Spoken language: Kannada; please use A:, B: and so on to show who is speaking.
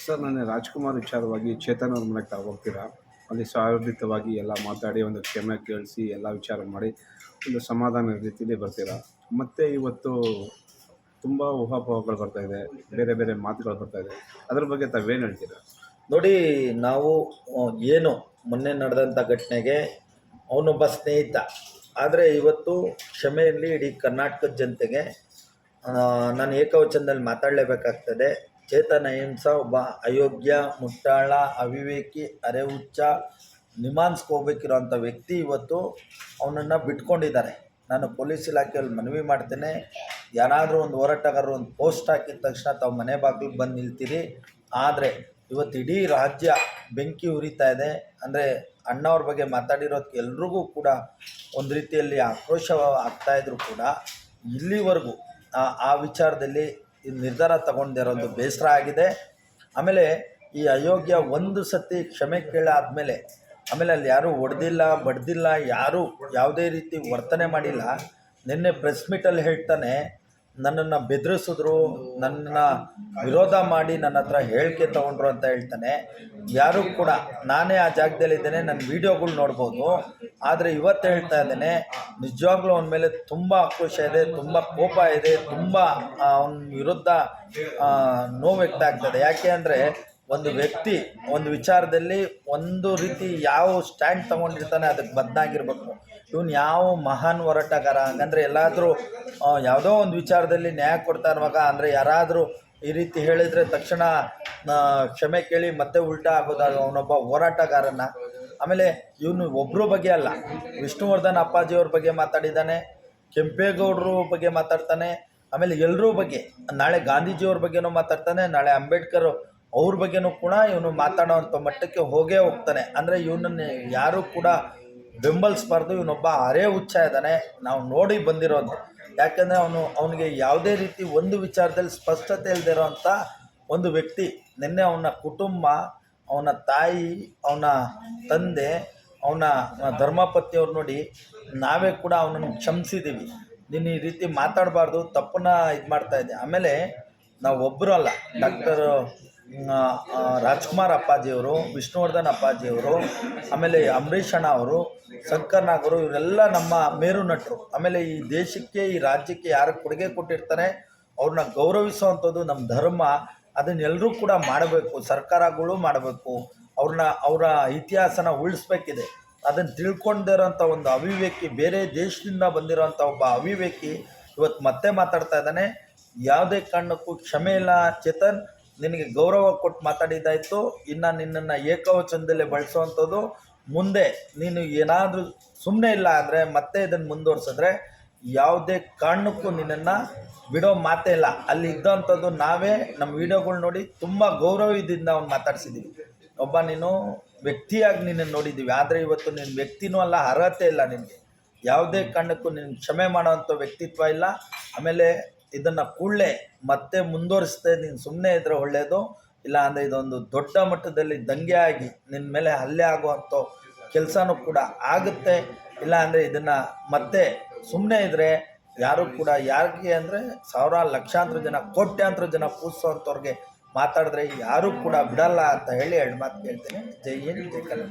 A: ಸರ್ ನಾನು ರಾಜ್‌ಕುಮಾರ್ ವಿಚಾರವಾಗಿ ಚೇತನ್ ಅವ್ರ ಮನೆಗೆ ಹೋಗ್ತೀರಾ? ಅಲ್ಲಿ ಸಹೃದಯವಾಗಿ ಎಲ್ಲ ಮಾತಾಡಿ ಒಂದು ಕ್ಷಮೆ ಕೇಳಿಸಿ ಎಲ್ಲ ವಿಚಾರ ಮಾಡಿ ಒಂದು ಸಮಾಧಾನ ರೀತಿಯಲ್ಲಿ ಬರ್ತೀರಾ? ಮತ್ತು ಇವತ್ತು ತುಂಬ ಊಹಾಪೋಹಗಳು ಬರ್ತಾಯಿದೆ, ಬೇರೆ ಬೇರೆ ಮಾತುಗಳು ಬರ್ತಾಯಿದೆ. ಅದ್ರ ಬಗ್ಗೆ ತಾವೇನು ಹೇಳ್ತೀರಾ?
B: ನೋಡಿ, ನಾವು ಏನು ಮೊನ್ನೆ ನಡೆದಂಥ ಘಟನೆಗೆ ಅವನೊಬ್ಬ ಸ್ನೇಹಿತ. ಆದರೆ ಇವತ್ತು ಕ್ಷಮೆಯಲ್ಲಿ ಇಡೀ ಕರ್ನಾಟಕದ ಜನತೆಗೆ ನಾನು ಏಕವಚನದಲ್ಲಿ ಮಾತಾಡಲೇಬೇಕಾಗ್ತದೆ. ಚೇತನ್ ಅಹಿಂಸಾ ಒಬ್ಬ ಅಯೋಗ್ಯ, ಮುಟ್ಟಾಳ, ಅವಿವೇಕಿ, ಅರೆಹುಚ್ಚ, ನಿಮಾನ್ಸ್ಕೋಬೇಕಿರೋಂಥ ವ್ಯಕ್ತಿ ಇವತ್ತು ಅವನನ್ನು ಬಿಟ್ಕೊಂಡಿದ್ದಾರೆ. ನಾನು ಪೊಲೀಸ್ ಇಲಾಖೆಯಲ್ಲಿ ಮನವಿ ಮಾಡ್ತೇನೆ, ಯಾರಾದರೂ ಒಂದು ಹೋರಾಟಗಾರರು ಒಂದು ಪೋಸ್ಟ್ ಹಾಕಿದ ತಕ್ಷಣ ತಾವು ಮನೆ ಬಾಗಿಲಿಗೆ ಬಂದು ನಿಲ್ತೀರಿ. ಆದರೆ ಇವತ್ತು ಇಡೀ ರಾಜ್ಯ ಬೆಂಕಿ ಉರಿತಾ ಇದೆ. ಅಂದರೆ ಅಣ್ಣವ್ರ ಬಗ್ಗೆ ಮಾತಾಡಿರೋದಕ್ಕೆ ಎಲ್ರಿಗೂ ಕೂಡ ಒಂದು ರೀತಿಯಲ್ಲಿ ಆಕ್ರೋಶ ಆಗ್ತಾಯಿದ್ರು ಕೂಡ ಇಲ್ಲಿವರೆಗೂ ಆ ವಿಚಾರದಲ್ಲಿ ನಿರ್ಧಾರ ತಗೊಂಡಿರೋದು ಬೇಸರ ಆಗಿದೆ. ಆಮೇಲೆ ಈ ಅಯೋಗ್ಯ ಒಂದು ಸತಿ ಕ್ಷಮೆ ಕೇಳಾದಮೇಲೆ ಆಮೇಲೆ ಅಲ್ಲಿ ಯಾರೂ ಹೊಡೆದಿಲ್ಲ, ಬಡ್ದಿಲ್ಲ, ಯಾರೂ ಯಾವುದೇ ರೀತಿ ವರ್ತನೆ ಮಾಡಿಲ್ಲ. ನಿನ್ನೆ ಪ್ರೆಸ್ ಮೀಟಲ್ಲಿ ಹೇಳ್ತಾನೆ, ನನ್ನನ್ನು ಬೆದರಿಸಿದ್ರು, ನನ್ನ ವಿರೋಧ ಮಾಡಿ ನನ್ನ ಹತ್ರ ಹೇಳಿಕೆ ತೊಗೊಂಡ್ರು ಅಂತ ಹೇಳ್ತಾನೆ. ಯಾರೂ ಕೂಡ ನಾನೇ ಆ ಜಾಗದಲ್ಲಿದ್ದೇನೆ, ನನ್ನ ವೀಡಿಯೋಗಳು ನೋಡ್ಬೋದು. ಆದರೆ ಇವತ್ತು ಹೇಳ್ತಾ ಇದ್ದೇನೆ, ನಿಜವಾಗ್ಲೂ ಅವನ ಮೇಲೆ ತುಂಬ ಆಕ್ರೋಶ ಇದೆ, ತುಂಬ ಕೋಪ ಇದೆ, ತುಂಬ ಅವನ ವಿರುದ್ಧ ನೋವು ವ್ಯಕ್ತ ಆಗ್ತದೆ. ಯಾಕೆ ಅಂದರೆ ಒಂದು ವ್ಯಕ್ತಿ ಒಂದು ವಿಚಾರದಲ್ಲಿ ಒಂದು ರೀತಿ ಯಾವ ಸ್ಟ್ಯಾಂಡ್ ತೊಗೊಂಡಿರ್ತಾನೆ ಅದಕ್ಕೆ ಬದಲಾಗಿರ್ಬೇಕು. ಇವನು ಯಾವ ಮಹಾನ್ ಹೋರಾಟಗಾರ ಹಂಗಂದರೆ ಎಲ್ಲಾದರೂ ಯಾವುದೋ ಒಂದು ವಿಚಾರದಲ್ಲಿ ನ್ಯಾಯ ಕೊಡ್ತಾ ಇರುವಾಗ ಅಂದರೆ ಯಾರಾದರೂ ಈ ರೀತಿ ಹೇಳಿದರೆ ತಕ್ಷಣ ಕ್ಷಮೆ ಕೇಳಿ ಮತ್ತೆ ಉಲ್ಟಾ ಆಗೋದಾಗ ಅವನೊಬ್ಬ ಹೋರಾಟಗಾರನ. ಆಮೇಲೆ ಇವನು ಒಬ್ಬರ ಬಗ್ಗೆ ಅಲ್ಲ, ವಿಷ್ಣುವರ್ಧನ್ ಅಪ್ಪಾಜಿಯವ್ರ ಬಗ್ಗೆ ಮಾತಾಡಿದ್ದಾನೆ, ಕೆಂಪೇಗೌಡರು ಬಗ್ಗೆ ಮಾತಾಡ್ತಾನೆ, ಆಮೇಲೆ ಎಲ್ಲರೂ ಬಗ್ಗೆ, ನಾಳೆ ಗಾಂಧೀಜಿಯವ್ರ ಬಗ್ಗೆನೂ ಮಾತಾಡ್ತಾನೆ, ನಾಳೆ ಅಂಬೇಡ್ಕರ್ ಅವ್ರ ಬಗ್ಗೆನೂ ಕೂಡ ಇವನು ಮಾತಾಡೋವಂಥ ಮಟ್ಟಕ್ಕೆ ಹೋಗೇ ಹೋಗ್ತಾನೆ. ಅಂದರೆ ಇವನನ್ನು ಯಾರೂ ಕೂಡ ಬೆಂಬಲಿಸಬಾರ್ದು. ಇವನೊಬ್ಬ ಅರೆ ಹುಚ್ಚ ಇದ್ದಾನೆ, ನಾವು ನೋಡಿ ಬಂದಿರೋದು. ಯಾಕೆಂದರೆ ಅವನಿಗೆ ಯಾವುದೇ ರೀತಿ ಒಂದು ವಿಚಾರದಲ್ಲಿ ಸ್ಪಷ್ಟತೆ ಇಲ್ಲದಿರೋಂಥ ಒಂದು ವ್ಯಕ್ತಿ. ನಿನ್ನೆ ಅವನ ಕುಟುಂಬ, ಅವನ ತಾಯಿ, ಅವನ ತಂದೆ, ಅವನ ಧರ್ಮಪತ್ನಿಯವ್ರು ನೋಡಿ ನಾವೇ ಕೂಡ ಅವನನ್ನು ಕ್ಷಮಿಸಿದ್ದೀವಿ. ನೀನು ಈ ರೀತಿ ಮಾತಾಡಬಾರ್ದು, ತಪ್ಪನ್ನ ಇದು ಮಾಡ್ತಾಯಿದ್ದೆ. ಆಮೇಲೆ ನಾವು ಒಬ್ಬರು ಅಲ್ಲ, ಡಾಕ್ಟರ್ ರಾಜ್‌ಕುಮಾರ್ ಅಪ್ಪಾಜಿಯವರು, ವಿಷ್ಣುವರ್ಧನ್ ಅಪ್ಪಾಜಿಯವರು, ಆಮೇಲೆ ಅಂಬರೀಷ್ ಅಣ್ಣ ಅವರು, ಶಂಕರ್ ನಾಗ್ ಅವರು, ಇವರೆಲ್ಲ ನಮ್ಮ ಮೇರು ನಟರು. ಆಮೇಲೆ ಈ ದೇಶಕ್ಕೆ, ಈ ರಾಜ್ಯಕ್ಕೆ ಯಾರು ಕೊಡುಗೆ ಕೊಟ್ಟಿರ್ತಾರೆ ಅವ್ರನ್ನ ಗೌರವಿಸುವಂಥದ್ದು ನಮ್ಮ ಧರ್ಮ. ಅದನ್ನೆಲ್ಲರೂ ಕೂಡ ಮಾಡಬೇಕು, ಸರ್ಕಾರಗಳು ಮಾಡಬೇಕು. ಅವರ ಇತಿಹಾಸನ ಉಳಿಸ್ಬೇಕಿದೆ. ಅದನ್ನು ತಿಳ್ಕೊಂಡಿರೋಂಥ ಒಂದು ಅವಿವೇಕಿ, ಬೇರೆ ದೇಶದಿಂದ ಬಂದಿರೋಂಥ ಒಬ್ಬ ಅವಿವೇಕಿ ಇವತ್ತು ಮತ್ತೆ ಮಾತಾಡ್ತಾ ಇದ್ದಾನೆ. ಯಾವುದೇ ಕಾರಣಕ್ಕೂ ಕ್ಷಮೆ ಇಲ್ಲ ಚೇತನ್, ನಿನಗೆ ಗೌರವ ಕೊಟ್ಟು ಮಾತಾಡಿದ್ದಾಯಿತು. ಇನ್ನು ನಿನ್ನನ್ನು ಏಕವಚನದಲ್ಲೇ ಬಳಸುವಂಥದ್ದು. ಮುಂದೆ ನೀನು ಏನಾದರೂ ಸುಮ್ಮನೆ ಇಲ್ಲ ಅಂದರೆ ಮತ್ತೆ ಇದನ್ನು ಮುಂದುವರ್ಸಿದ್ರೆ ಯಾವುದೇ ಕಾರಣಕ್ಕೂ ನಿನ್ನನ್ನು ಬಿಡೋ ಮಾತೇ ಇಲ್ಲ. ಅಲ್ಲಿ ಇದ್ದಂಥದ್ದು ನಾವೇ ನಮ್ಮ ವೀಡಿಯೋಗಳು ನೋಡಿ ತುಂಬ ಗೌರವದಿಂದ ಅವ್ನು ಮಾತಾಡ್ಸಿದ್ದೀವಿ. ಒಬ್ಬ ನೀನು ವ್ಯಕ್ತಿಯಾಗಿ ನಿನ್ನನ್ನು ನೋಡಿದ್ದೀವಿ, ಆದರೆ ಇವತ್ತು ನಿನ್ನ ವ್ಯಕ್ತಿನೂ ಅಲ್ಲ, ಅರ್ಹತೆ ಇಲ್ಲ ನಿನಗೆ. ಯಾವುದೇ ಕಾರಣಕ್ಕೂ ನಿನ್ನ ಕ್ಷಮೆ ಮಾಡೋವಂಥ ವ್ಯಕ್ತಿತ್ವ ಇಲ್ಲ. ಆಮೇಲೆ ಇದನ್ನು ಕೂಡಲೇ ಮತ್ತೆ ಮುಂದುವರಿಸ್ದೆ ನೀನು ಸುಮ್ಮನೆ ಇದ್ದರೆ ಒಳ್ಳೆಯದು. ಇಲ್ಲ ಅಂದರೆ ಇದೊಂದು ದೊಡ್ಡ ಮಟ್ಟದಲ್ಲಿ ದಂಗೆ ಆಗಿ ನಿನ್ನ ಮೇಲೆ ಹಲ್ಲೆ ಆಗುವಂಥ ಕೆಲಸನೂ ಕೂಡ ಆಗುತ್ತೆ. ಇಲ್ಲ ಅಂದರೆ ಇದನ್ನು ಮತ್ತೆ ಸುಮ್ಮನೆ ಇದ್ದರೆ ಯಾರೂ ಕೂಡ, ಯಾರಿಗೆ ಅಂದರೆ ಸಾವಿರಾರು ಲಕ್ಷಾಂತರ ಜನ, ಕೋಟ್ಯಾಂತರ ಜನ ಕೂರಿಸೋವಂಥವ್ರಿಗೆ ಮಾತಾಡಿದ್ರೆ ಯಾರೂ ಕೂಡ ಬಿಡಲ್ಲ ಅಂತ ಹೇಳಿ ಎರಡು ಮಾತು ಕೇಳ್ತೇನೆ. ಜೈ ಹಿಂದ್, ಜೈ ಕನ್ನಡ.